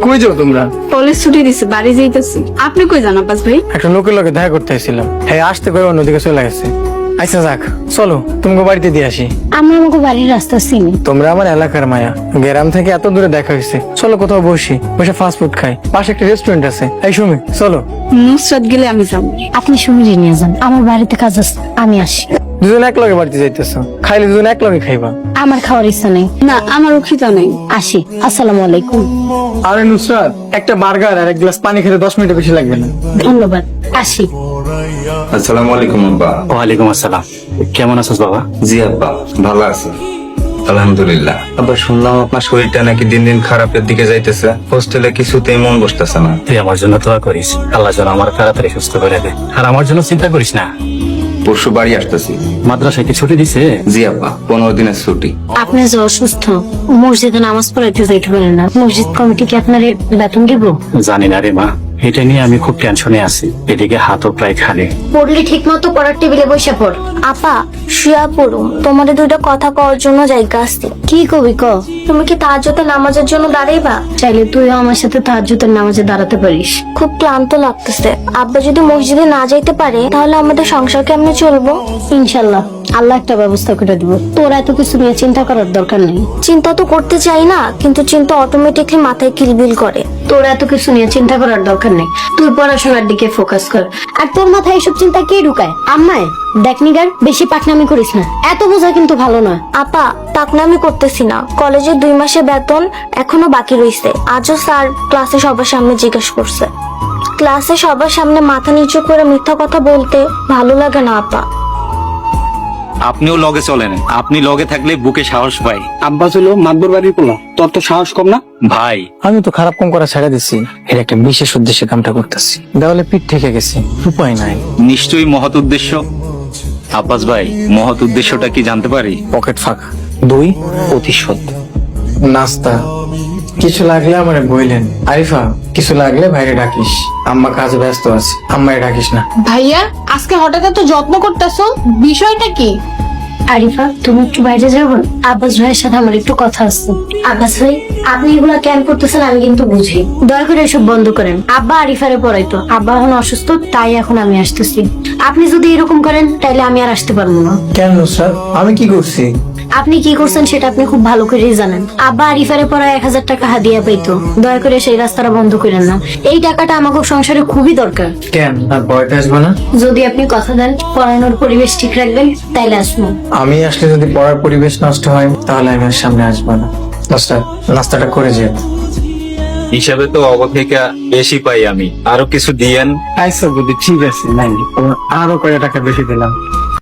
কই যাও তোমরা? কলেজ ছুটি দিছে, বাড়ি যাইতেছি। আপনি কই যান আব্বাস ভাই? একটা লোকের লগে দেখা করতে এসেছিলাম, হ্যাঁ আসতে করে অন্যদিকে চলে গেছে। আচ্ছা যাক, চলো তোমাকে বাড়িতে দিয়ে আসি। আমরা আমাকে বাড়ির রাস্তা চিনি। তোমরা আমার এলাকার মায়া, গ্রাম থেকে এত দূরে দেখা হয়েছে। চলো কোথাও বসি, বসে ফাস্ট ফুড খাই, পাশে একটা রেস্টুরেন্ট আছে। এই সুমি চলো। নুসরাত গেলে আমি যাবো। আপনি সুমিরে নিয়ে যান, আমার বাড়িতে কাজ আছে, আমি আসি। দুজন এক লগে বাড়িতে যাইতেছো, খাইলে দুজন এক লগে খাইবা। আমার খাওয়ার ইচ্ছা নেই, না, আমারও খিদা নেই। আসি। আসসালামু আলাইকুম। আরে নুসরাত, একটা বার্গার আর এক গ্লাস পানি খেতে 10 মিনিট বেশি লাগবে না। ধন্যবাদ, আসি। আসসালামু আলাইকুম আব্বা। ওয়ালাইকুম আসসালাম। কেমন আছিস বাবা? জি আব্বা, ভালো আছি আলহামদুলিল্লাহ। আব্বা শুনলাম আপনার শরীরটা নাকি দিন দিন খারাপের দিকে যাইতেছে, হোস্টেলে কিছুতেই মন বসতেছে না। তুই আমার জন্য দোয়া করিস, আল্লাহ যেন আমার তাড়াতাড়ি সুস্থ করে দে। আর আমার জন্য চিন্তা করিস না। পরশু বাড়ি আসতেছি। মাদ্রাসায় কি ছুটি দিছে? জি আব্বা, 15 দিনের ছুটি। আপনি যে অসুস্থ, মসজিদে নামাজ পড়াইতে যাইতে পারেন না, মসজিদ কমিটি কি আপনার বেতন দিব? জানি না রে মা, এটা নিয়ে আমি খুব টেনশনে আছি। এদিকে হাতও প্রায় খালি। পড়লি ঠিক মতো পড়ার টেবিলে বসে পড়। আপা শুয়া পড়ুম, তোমাদের দুইটা কথা কওয়ার জন্য জায়গা আসছে। কি কবি ক? তুমি কি তাহাজ্জুদে নামাজের জন্য দাঁড়াইবা? চাইলে তুইও আমার সাথে তাহাজ্জুদের নামাজে দাঁড়াতে পারিস। খুব ক্লান্ত লাগতেছে। আব্বা যদি মসজিদে না যাইতে পারে তাহলে আমাদের সংসার কেমনে চলবো? ইনশাল্লাহ আল্লাহ একটা ব্যবস্থা করে দিব। তোর এত কিছু নিয়ে চিন্তা করার দরকার নেই। চিন্তা তো করতে চাই না, কিন্তু চিন্তা অটোমেটিকলি মাথায় কিলবিল করে। তোর এত কিছু নিয়ে চিন্তা করার দরকার নেই, তুই পড়াশোনার দিকে ফোকাস কর। আর তোর মাথায় এসব চিন্তা কে ঢুকায়? আম্মায় দেখ নিগার, বেশি পাকনামি করিস না, এত বোঝা কিন্তু ভালো না। আপা পাকনামি করতেছি না, কলেজের 2 মাসের বেতন এখনো বাকি রইছে। আজও স্যার ক্লাসে সবার সামনে জিজ্ঞেস করছে। ক্লাসে সবার সামনে মাথা নিচু করে মিথ্যা কথা বলতে ভালো লাগে না আপা। আপনিও লগে চলেন, আপনি লগে থাকলে বুকে সাহস পাই। আব্বা ছিল মাদবর বাড়ির পোলা, তোর তো সাহস কম না? ভাই আমি তো খারাপ কম করা ছেড়ে দিছি, এর একটা বিশেষ উদ্দেশ্যে কামটা করতেছি। দেওয়ালে পিঠ ঠেকে গেছে, উপায় নাই। নিশ্চয়ই মহৎ উদ্দেশ্য। আব্বাস ভাই, মহৎ উদ্দেশ্যটা কি জানতে পারি? পকেট ফাঁকা। 2 প্রতিশোধ। নাস্তা কিছু লাগলে আমারে বইলেন। আরিফা, কিছু লাগলে বাইরে ডাকিস। আম্মা কাজে ব্যস্ত আছে, আম্মায় ডাকিস না। ভাইয়া আজকে হঠাৎ এত যত্ন করতেছো, বিষয়টা কি? আরিফা, তুমি একটু বাইরে যাবো? আব্বাস ভাইয়ের সাথে আমার একটু কথা আছে। আব্বাস ভাই, আপনি এগুলা কেন করতেছেন আমি কিন্তু বুঝি। দয়া করে এসব বন্ধ করেন। আব্বা আরিফারে পড়াইতো, আব্বা এখন অসুস্থ, তাই এখন আমি আসতেছি। আপনি যদি এরকম করেন তাহলে আমি আর আসতে পারবো না। কেন স্যার, আমি কি করছি? আপনি কি করছেন সেটা আপনি খুব ভালো করেই জানেন। আব্বা আরিফারে পড়ায় 1000 টাকা হাদিয়া পাইতো, দয়া করে সেই রাস্তাটা বন্ধ করেন না। এই টাকাটা আমাকে সংসারে খুবই দরকার। কেন আর ভয়টা আসবে না? যদি আপনি কথা দেন পড়ানোর পরিবেশ ঠিক রাখবেন তাইলে আসবো। আমি আসলে যদি পড়ার পরিবেশ নষ্ট হয় তাহলে আমি আর সামনে আসবো না। নাস্তাটা করে যে হিসাবে তো অবথেকা বেশি পাই আমি, আরো কিছু দিয়েন। আচ্ছা বুদ্ধি, ঠিক আছে, নাই আরো কয় টাকা বেশি দিলাম।